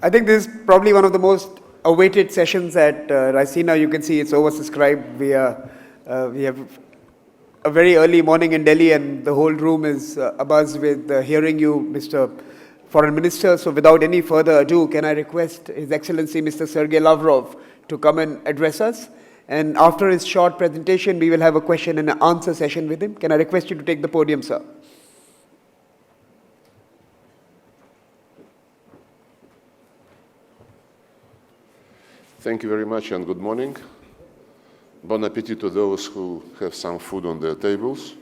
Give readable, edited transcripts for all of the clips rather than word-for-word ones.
I think this is probably one of the most awaited sessions at Raisina. You can see it's oversubscribed. We have a very early morning in Delhi, and the whole room is abuzz with hearing you, Mr. Foreign Minister. So without any further ado, can I request His Excellency Mr. S.Lawrov to come and address us? And after his short presentation, we will have a question and answer session with him. Can I request you to take the podium, sir? Thank you very much and good morning. Bon appetit to those who have some food on their tables.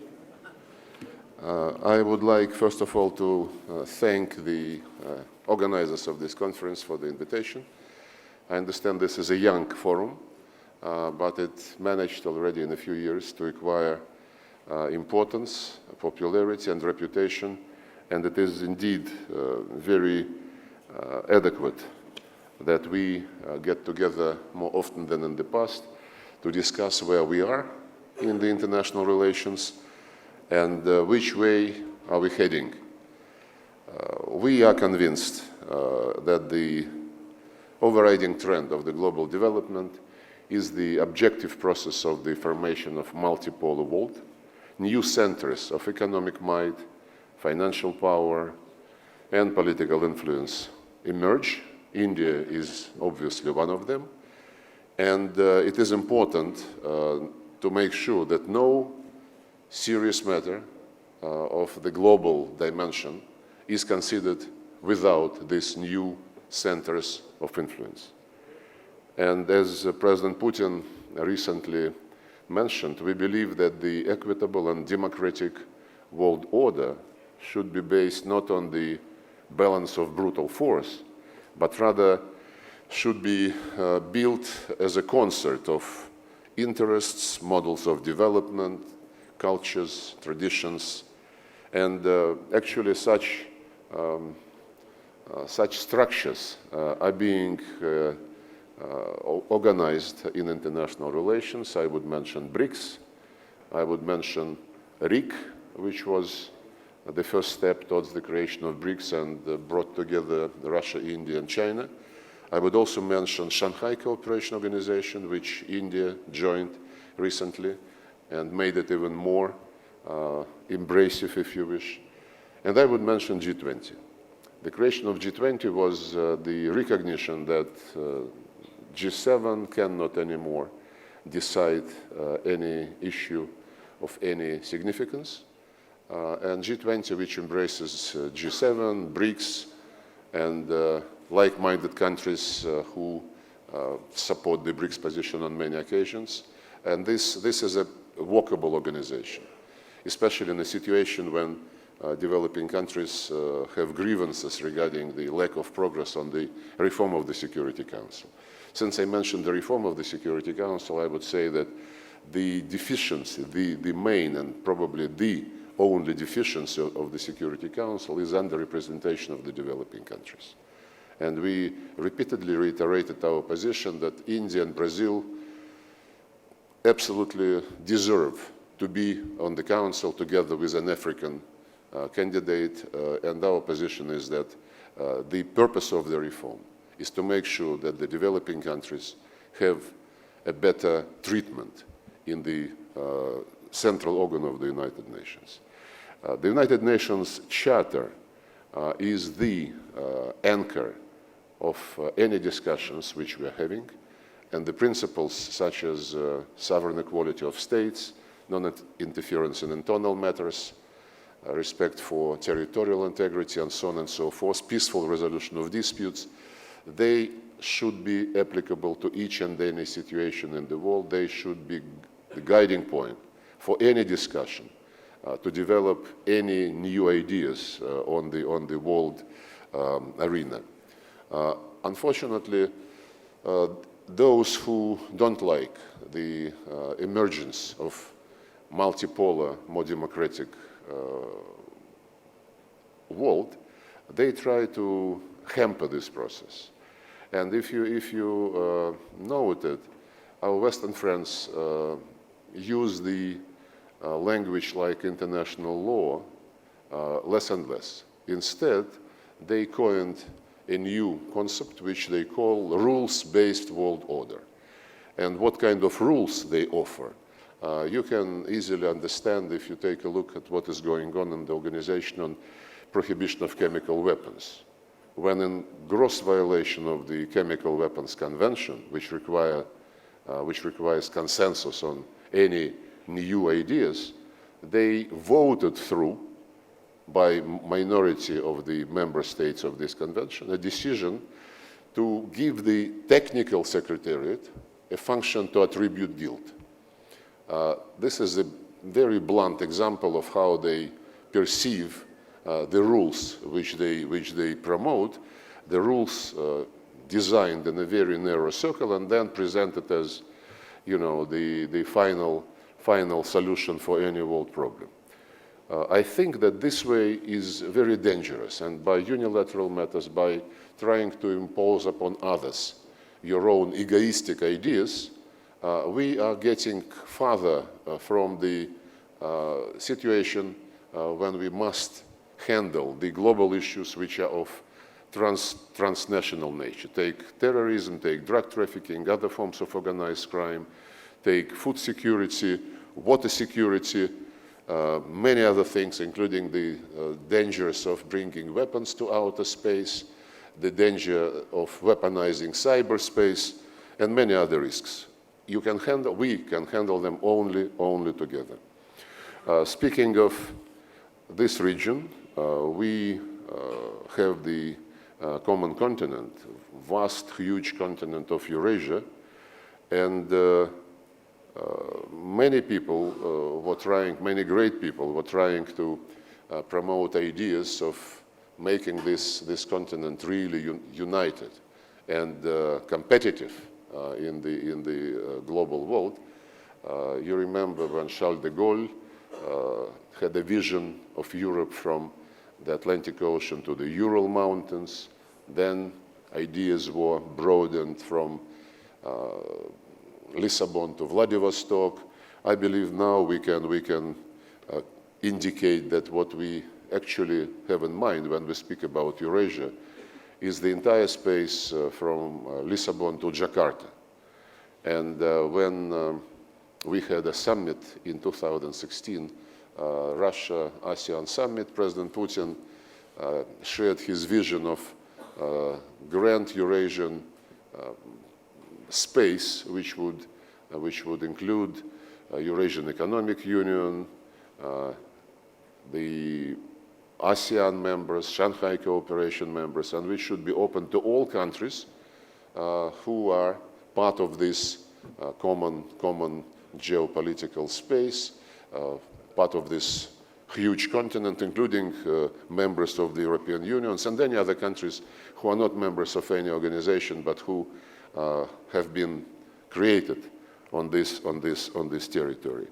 I would like, first of all, to thank the organizers of this conference for the invitation. I understand this is a young forum, but it managed already in a few years to acquire importance, popularity, and reputation, and it is indeed very adequate that we get together more often than in the past to discuss where we are in the international relations and which way are we heading. We are convinced that the overriding trend of the global development is the objective process of the formation of multipolar world. New centers of economic might, financial power, and political influence emerge. India is obviously one of them. And it is important to make sure that no serious matter of the global dimension is considered without these new centers of influence. And as President Putin recently mentioned, we believe that the equitable and democratic world order should be based not on the balance of brutal force, but rather should be built as a concert of interests, models of development, cultures, traditions, and actually such structures are being organized in international relations. I would mention BRICS, I would mention RIC, which was the first step towards the creation of BRICS and brought together Russia, India, and China. I would also mention Shanghai Cooperation Organization, which India joined recently and made it even more embracive, if you wish. And I would mention G20. The creation of G20 was the recognition that G7 cannot anymore decide any issue of any significance. And G20, which embraces G7, BRICS, and like-minded countries who support the BRICS position on many occasions. And this is a workable organization, especially in a situation when developing countries have grievances regarding the lack of progress on the reform of the Security Council. Since I mentioned the reform of the Security Council, I would say that the deficiency, the main and probably the only deficiency of the Security Council is under-representation of the developing countries. And we repeatedly reiterated our position that India and Brazil absolutely deserve to be on the Council together with an African candidate, and our position is that the purpose of the reform is to make sure that the developing countries have a better treatment in the central organ of the United Nations. The United Nations Charter is the anchor of any discussions which we are having, and the principles such as sovereign equality of states, non-interference in internal matters, respect for territorial integrity, and so on and so forth, peaceful resolution of disputes, they should be applicable to each and any situation in the world. They should be the guiding point for any discussion to develop any new ideas on the world arena. Unfortunately, those who don't like the emergence of multipolar, more democratic world, they try to hamper this process. And if you noted, our Western friends use the language like international law less and less. Instead, they coined a new concept which they call rules-based world order. And what kind of rules they offer. You can easily understand if you take a look at what is going on in the Organization on Prohibition of Chemical Weapons. When in gross violation of the Chemical Weapons Convention, which requires consensus on any new ideas, they voted through, by minority of the member states of this convention, a decision to give the technical secretariat a function to attribute guilt. This is a very blunt example of how they perceive the rules which they promote, the rules designed in a very narrow circle and then presented as, the final solution for any world problem. I think that this way is very dangerous, and by unilateral methods, by trying to impose upon others your own egoistic ideas, we are getting farther from the situation when we must handle the global issues which are of transnational nature. Take terrorism, take drug trafficking, other forms of organized crime, take food security, water security, many other things, including the dangers of bringing weapons to outer space, the danger of weaponizing cyberspace, and many other risks. We can handle them only together. Speaking of this region, we have the common continent, vast, huge continent of Eurasia, and many great people were trying to promote ideas of making this continent really united and competitive in the global world. You remember when Charles de Gaulle had a vision of Europe from the Atlantic Ocean to the Ural Mountains. Then ideas were broadened from Lisbon to Vladivostok. I believe now we can indicate that what we actually have in mind when we speak about Eurasia is the entire space from Lisbon to Jakarta. And when we had a summit in 2016, Russia-ASEAN summit, President Putin shared his vision of grand Eurasian space, which would include Eurasian Economic Union, the ASEAN members, Shanghai Cooperation members, and which should be open to all countries who are part of this common geopolitical space, part of this huge continent, including members of the European Union and any other countries who are not members of any organization but who have been created on this territory.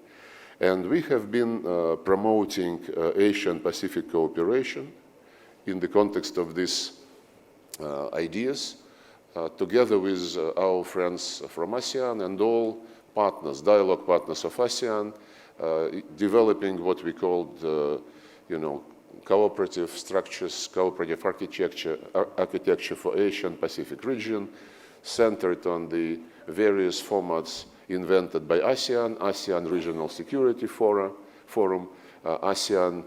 And we have been promoting Asian-Pacific cooperation in the context of these ideas, together with our friends from ASEAN and all partners, dialogue partners of ASEAN, developing what we called, cooperative structures, cooperative architecture for Asian-Pacific region, centered on the various formats invented by ASEAN, ASEAN Regional Security Forum, ASEAN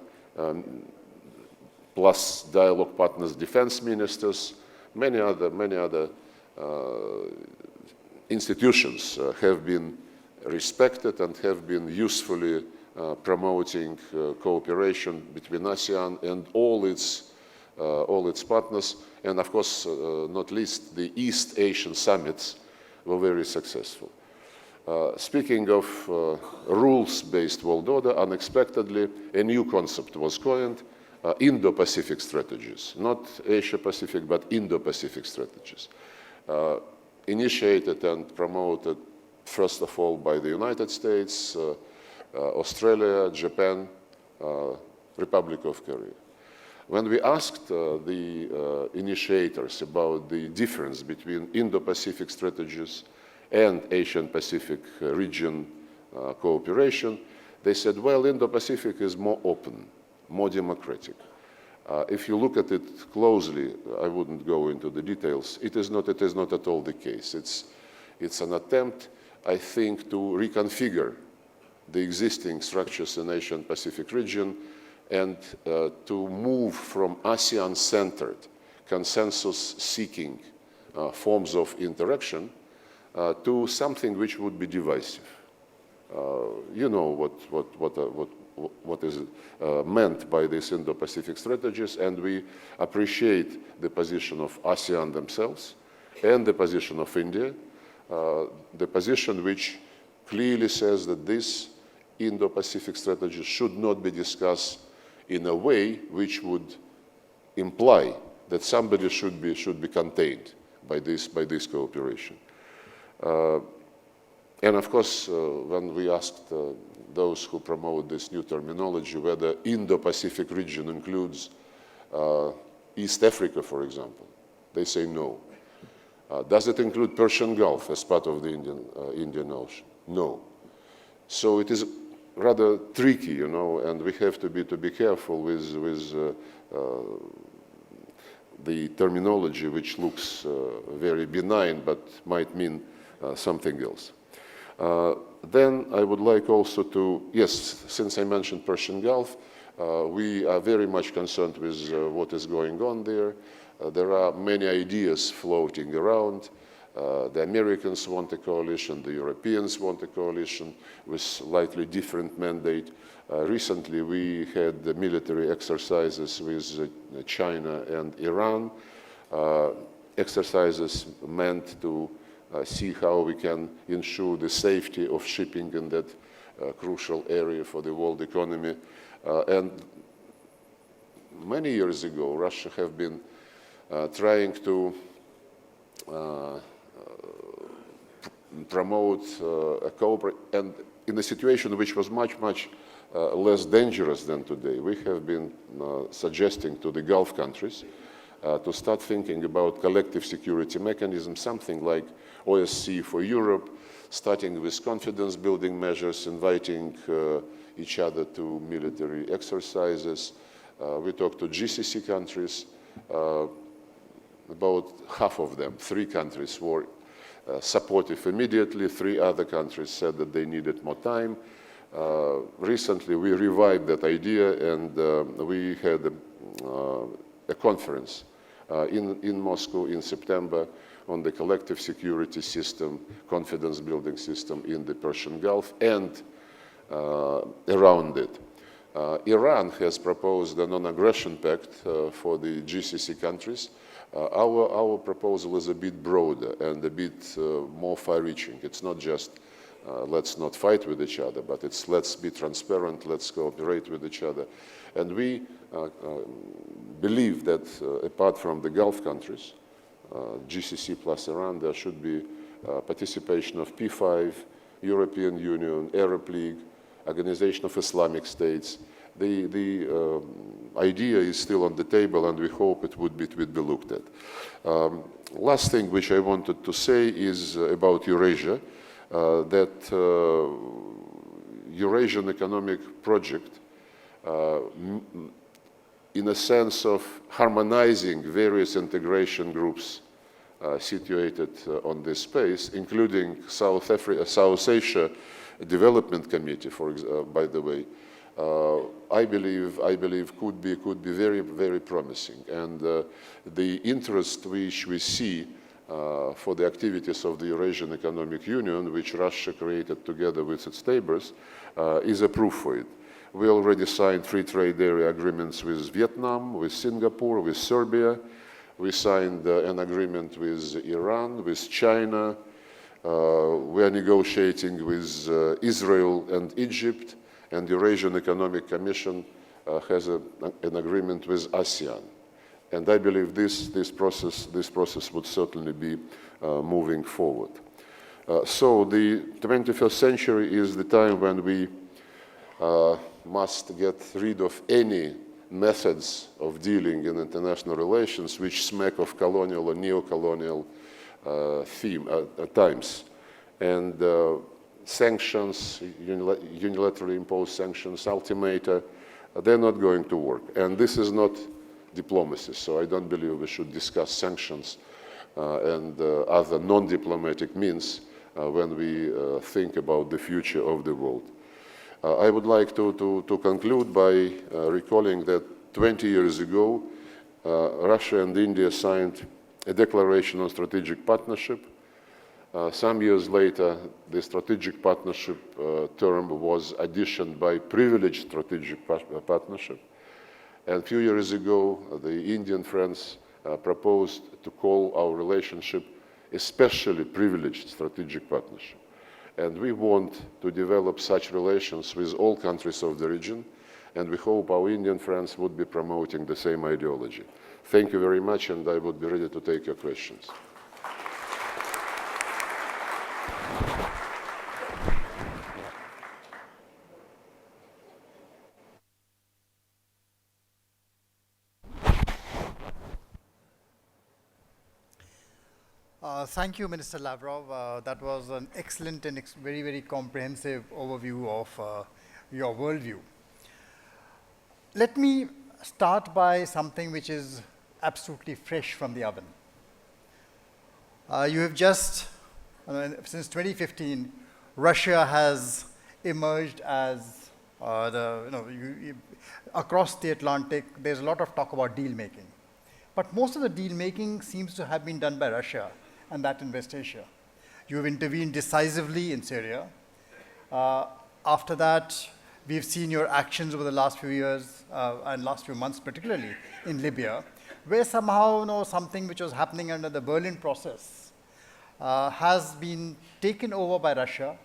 plus dialogue partners, defense ministers, many other institutions have been respected and have been usefully promoting cooperation between ASEAN and all its partners, and of course, not least, the East Asian summits were very successful. Speaking of rules-based world order, unexpectedly, a new concept was coined, Indo-Pacific strategies, not Asia-Pacific, but Indo-Pacific strategies, initiated and promoted, first of all, by the United States, Australia, Japan, Republic of Korea. When we asked the initiators about the difference between Indo-Pacific strategies and Asian-Pacific region cooperation, they said, well, Indo-Pacific is more open, more democratic. If you look at it closely, I wouldn't go into the details. It is not at all the case. It's an attempt, I think, to reconfigure the existing structures in the Asian-Pacific region and to move from ASEAN-centered, consensus-seeking forms of interaction to something which would be divisive. You know what is meant by these Indo-Pacific strategies, and we appreciate the position of ASEAN themselves and the position of India, the position which clearly says that this Indo-Pacific strategy should not be discussed in a way which would imply that somebody should be contained by this cooperation. And of course, when we asked those who promote this new terminology whether Indo-Pacific region includes East Africa, for example, they say no. Does it include Persian Gulf as part of the Indian Ocean? No. So it is rather tricky, you know, and we have to be careful with the terminology, which looks very benign but might mean something else. Then I would like also to, yes, since I mentioned Persian Gulf, we are very much concerned with what is going on there. There are many ideas floating around. The Americans want a coalition, the Europeans want a coalition with slightly different mandate. Recently, we had the military exercises with China and Iran, exercises meant to see how we can ensure the safety of shipping in that crucial area for the world economy. And many years ago, Russia have been trying to promote a cooperation, and in a situation which was much less dangerous than today, we have been suggesting to the Gulf countries to start thinking about collective security mechanisms, something like OSCE for Europe, starting with confidence-building measures, inviting each other to military exercises. We talked to GCC countries. About half of them, 3 countries, were supportive immediately. 3 other countries said that they needed more time. Recently, we revived that idea, and we had a conference in Moscow in September on the collective security system, confidence-building system in the Persian Gulf and around it. Iran has proposed a non-aggression pact for the GCC countries. Our proposal is a bit broader and a bit more far-reaching. It's not just let's not fight with each other, but it's let's be transparent, let's cooperate with each other. And we believe that apart from the Gulf countries, GCC plus Iran, there should be participation of P5, European Union, Arab League, Organization of Islamic States. The idea is still on the table, and we hope it would be looked at. Last thing which I wanted to say is about Eurasia, that Eurasian Economic Project, in a sense of harmonizing various integration groups situated on this space, including South Asia Development Committee, by the way, I believe could be very, very promising. And the interest which we see for the activities of the Eurasian Economic Union, which Russia created together with its neighbors, is a proof for it. We already signed free trade area agreements with Vietnam, with Singapore, with Serbia. We signed an agreement with Iran, with China. We are negotiating with Israel and Egypt, and the Eurasian Economic Commission has an agreement with ASEAN. And I believe this process would certainly be moving forward. So the 21st century is the time when we must get rid of any methods of dealing in international relations which smack of colonial or neo-colonial times. And sanctions, unilaterally imposed sanctions, ultimata, they're not going to work. And this is not diplomacy. So I don't believe we should discuss sanctions and other non-diplomatic means when we think about the future of the world. I would like to conclude by recalling that 20 years ago, Russia and India signed a declaration on strategic partnership. Some years later, the strategic partnership term was additioned by privileged strategic partnership. And a few years ago, the Indian friends proposed to call our relationship especially privileged strategic partnership. And we want to develop such relations with all countries of the region, and we hope our Indian friends would be promoting the same ideology. Thank you very much, and I would be ready to take your questions. Thank you, Minister Lavrov. That was an excellent and very, very comprehensive overview of your worldview. Let me start by something which is absolutely fresh from the oven. You have just, since 2015, Russia has emerged as across the Atlantic, there's a lot of talk about deal making. But most of the deal making seems to have been done by Russia, and that in West Asia. You have intervened decisively in Syria. After that, we've seen your actions over the last few years and last few months, particularly in Libya, where somehow something which was happening under the Berlin process has been taken over by Russia,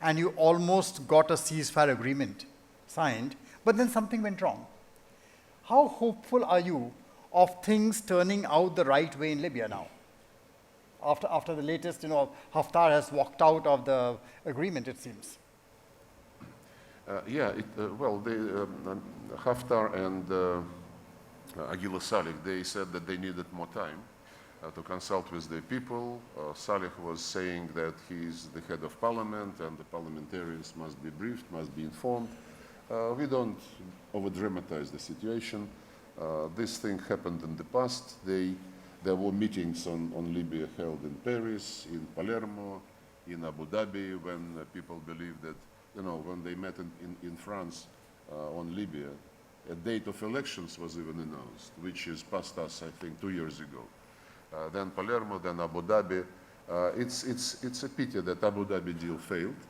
and you almost got a ceasefire agreement signed, but then something went wrong. How hopeful are you of things turning out the right way in Libya now? After the latest, Haftar has walked out of the agreement, it seems. Haftar and Agila Salih, they said that they needed more time to consult with the people. Salih was saying that he's the head of parliament and the parliamentarians must be briefed, must be informed. We don't over-dramatize the situation. This thing happened in the past. There were meetings on Libya held in Paris, in Palermo, in Abu Dhabi, when people believed that, when they met in France on Libya, a date of elections was even announced, which is past us, I think, 2 years ago. Then Palermo, then Abu Dhabi. It's a pity that Abu Dhabi deal failed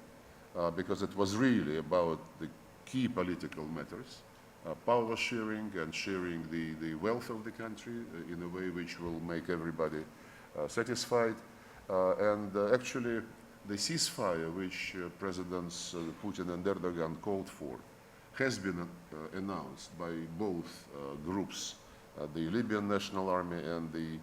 because it was really about the key political matters. Power sharing and sharing the wealth of the country in a way which will make everybody satisfied. Actually, the ceasefire which Presidents Putin and Erdogan called for has been announced by both groups, the Libyan National Army and the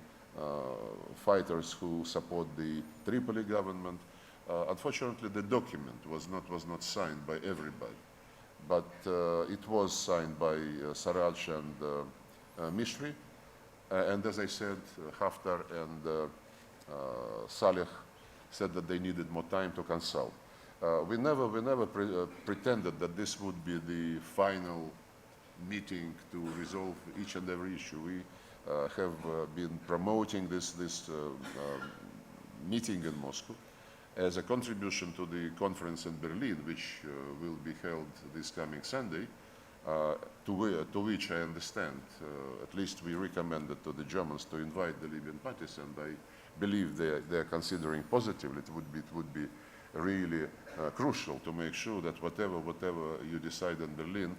fighters who support the Tripoli government. Unfortunately, the document was not signed by everybody. But it was signed by Sarraj and Mishri. And as I said, Haftar and Saleh said that they needed more time to consult. We never pretended that this would be the final meeting to resolve each and every issue. We have been promoting this meeting in Moscow as a contribution to the conference in Berlin, which will be held this coming Sunday, to which I understand, at least we recommended to the Germans to invite the Libyan parties, and I believe they are considering positively. It would be really crucial to make sure that whatever you decide in Berlin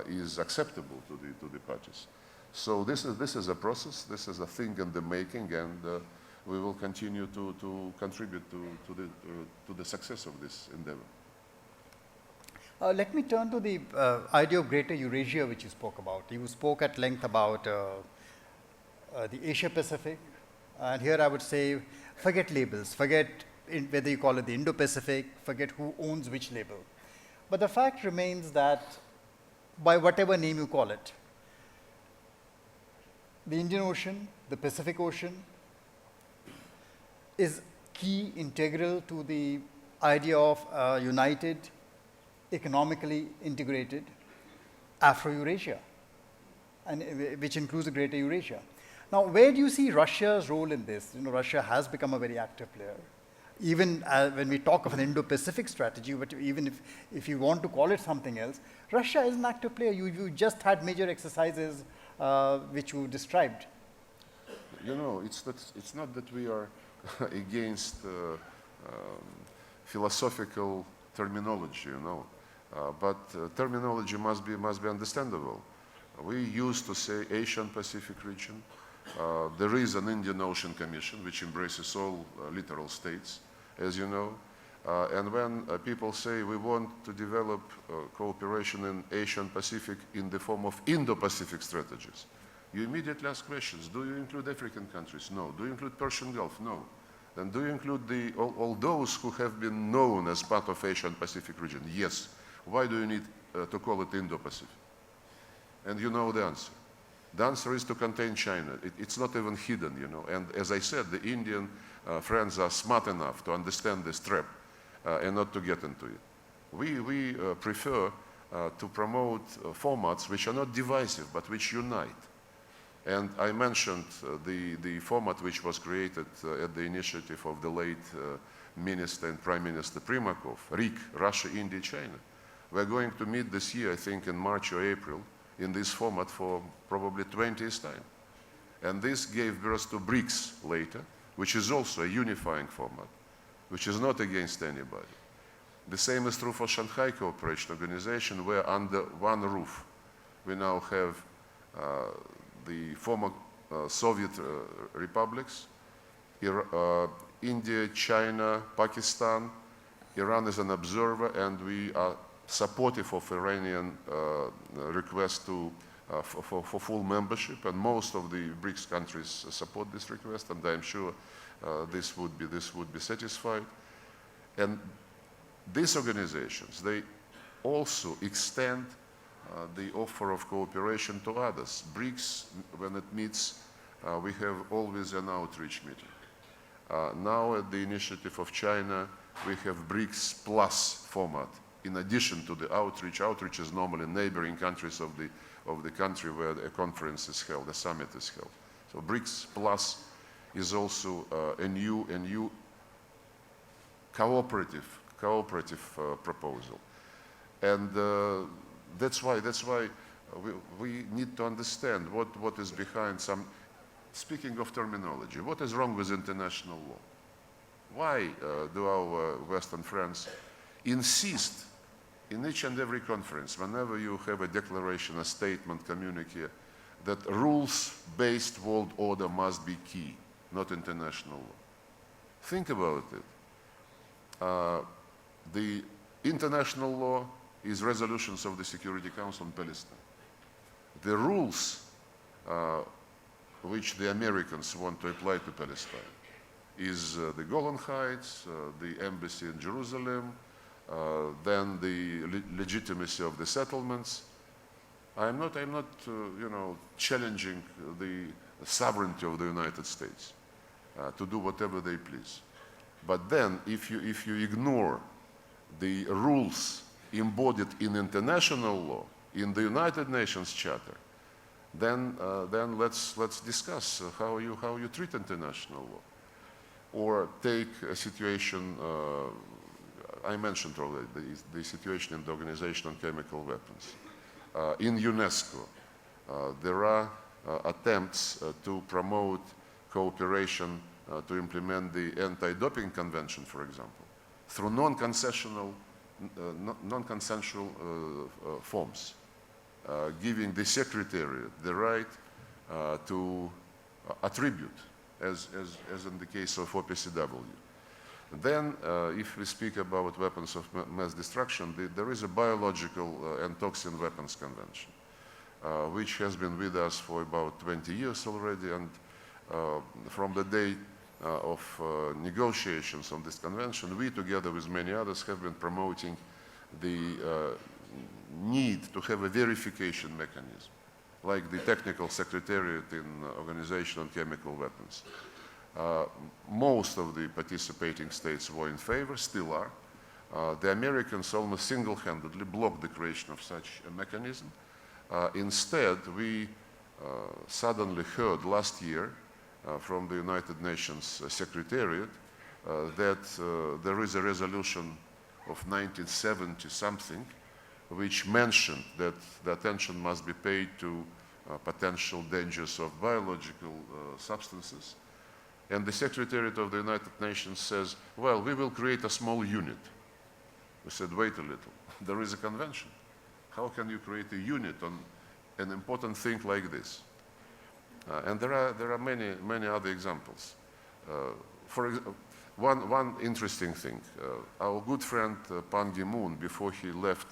is acceptable to the parties. So this is a process, this is a thing in the making, and we will continue to contribute to the success of this endeavor. Let me turn to the idea of Greater Eurasia, which you spoke about. You spoke at length about the Asia Pacific, and here I would say, forget labels, forget whether you call it the Indo-Pacific, forget who owns which label. But the fact remains that by whatever name you call it, the Indian Ocean, the Pacific Ocean, is key, integral to the idea of united, economically integrated Afro-Eurasia. and which includes the Greater Eurasia. Now, where do you see Russia's role in this? You know, Russia has become a very active player. Even when we talk of an Indo-Pacific strategy, but even if you want to call it something else, Russia is an active player. You just had major exercises which you described. You know, it's not that we are against philosophical terminology, you know, but terminology must be understandable. We used to say Asian Pacific region. There is an Indian Ocean Commission which embraces all littoral states, as you know. And when people say we want to develop cooperation in Asian Pacific in the form of Indo-Pacific strategies, you immediately ask questions. Do you include African countries? No. Do you include Persian Gulf? No. Then do you include all those who have been known as part of Asian Pacific region? Yes. Why do you need to call it Indo-Pacific? And you know the answer. The answer is to contain China. It's not even hidden, you know. And as I said, the Indian friends are smart enough to understand this trap and not to get into it. We prefer to promote formats which are not divisive, but which unite. And I mentioned the format which was created at the initiative of the late Minister and Prime Minister Primakov, RIC, Russia, India, China. We're going to meet this year, I think in March or April, in this format for probably 20th time. And this gave birth to BRICS later, which is also a unifying format, which is not against anybody. The same is true for Shanghai Cooperation Organization, where under one roof we now have the former Soviet republics, India, China, Pakistan. Iran is an observer, and we are supportive of Iranian request for full membership, and most of the BRICS countries support this request, and I'm sure this would be satisfied. And these organizations, they also extend the offer of cooperation to others. BRICS, when it meets, we have always an outreach meeting. Now at the initiative of China, we have BRICS Plus format. In addition to the outreach is normally neighboring countries of the country where a conference is held, a summit is held. So BRICS Plus is also a new cooperative proposal, and that's why we need to understand what is behind some. Speaking of terminology, what is wrong with international law? Why do our Western friends insist in each and every conference, whenever you have a declaration, a statement, communique, that rules-based world order must be key, not international law? Think about it. The international law is resolutions of the Security Council on Palestine. The rules which the Americans want to apply to Palestine is the Golan Heights, the embassy in Jerusalem, then the legitimacy of the settlements. I'm not challenging the sovereignty of the United States to do whatever they please. But then, if you ignore the rules embodied in international law, in the United Nations Charter, then let's discuss how you treat international law. Or take a situation, I mentioned already, the situation in the Organization on Chemical Weapons. In UNESCO, there are attempts to promote cooperation to implement the Anti-Doping Convention, for example, through non-consensual forms, giving the Secretariat the right to attribute, as in the case of OPCW. Then, if we speak about weapons of mass destruction, there is a Biological and Toxin Weapons Convention, which has been with us for about 20 years already, and from the day of negotiations on this convention, we, together with many others, have been promoting the need to have a verification mechanism, like the Technical Secretariat in Organization on Chemical Weapons. Most of the participating states were in favor, still are. The Americans almost single-handedly blocked the creation of such a mechanism. Instead, we suddenly heard last year from the United Nations Secretariat that there is a resolution of 1970 something which mentioned that the attention must be paid to potential dangers of biological substances. And the Secretariat of the United Nations says, well, we will create a small unit. We said, wait a little, there is a convention. How can you create a unit on an important thing like this? And there are many other examples. One interesting thing, our good friend Ban Ki-moon, before he left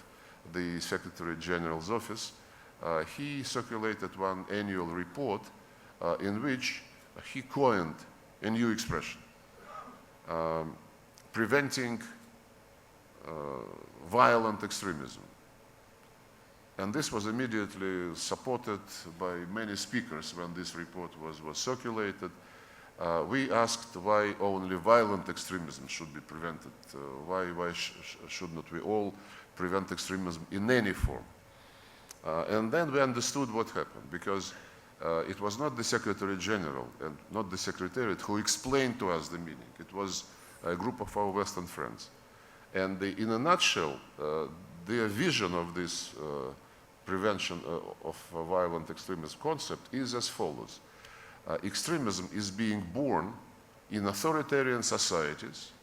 the Secretary General's office, he circulated one annual report in which he coined a new expression, preventing violent extremism. And this was immediately supported by many speakers when this report was circulated. We asked why only violent extremism should be prevented. Why should not we all prevent extremism in any form? And then we understood what happened, because it was not the Secretary General and not the Secretariat who explained to us the meaning. It was a group of our Western friends. And in a nutshell, their vision of this prevention of violent extremism concept is as follows. Extremism is being born in authoritarian societies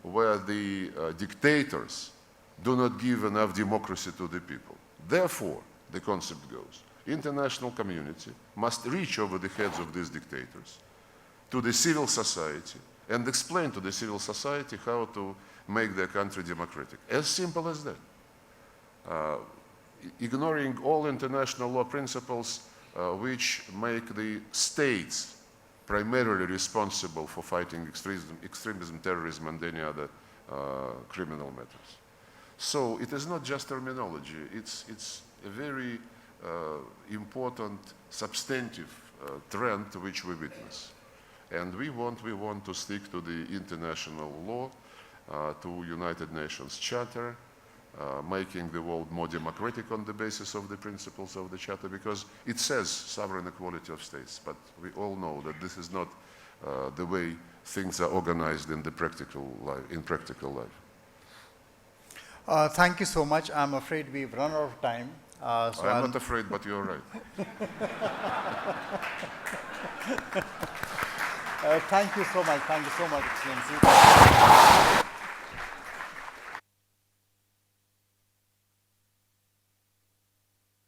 where the dictators do not give enough democracy to the people. Therefore, the concept goes, international community must reach over the heads of these dictators to the civil society and explain to the civil society how to make their country democratic. As simple as that. Ignoring all international law principles which make the states primarily responsible for fighting extremism, terrorism, and any other criminal matters. So it is not just terminology, it's a very important substantive trend which we witness. And we want to stick to the international law, to United Nations Charter, making the world more democratic on the basis of the principles of the Charter, because it says sovereign equality of states, but we all know that this is not the way things are organized in the practical life. Thank you so much. I'm afraid we've run out of time. I'm not afraid, but you're right. Thank you so much. Thank you so much, Excellency.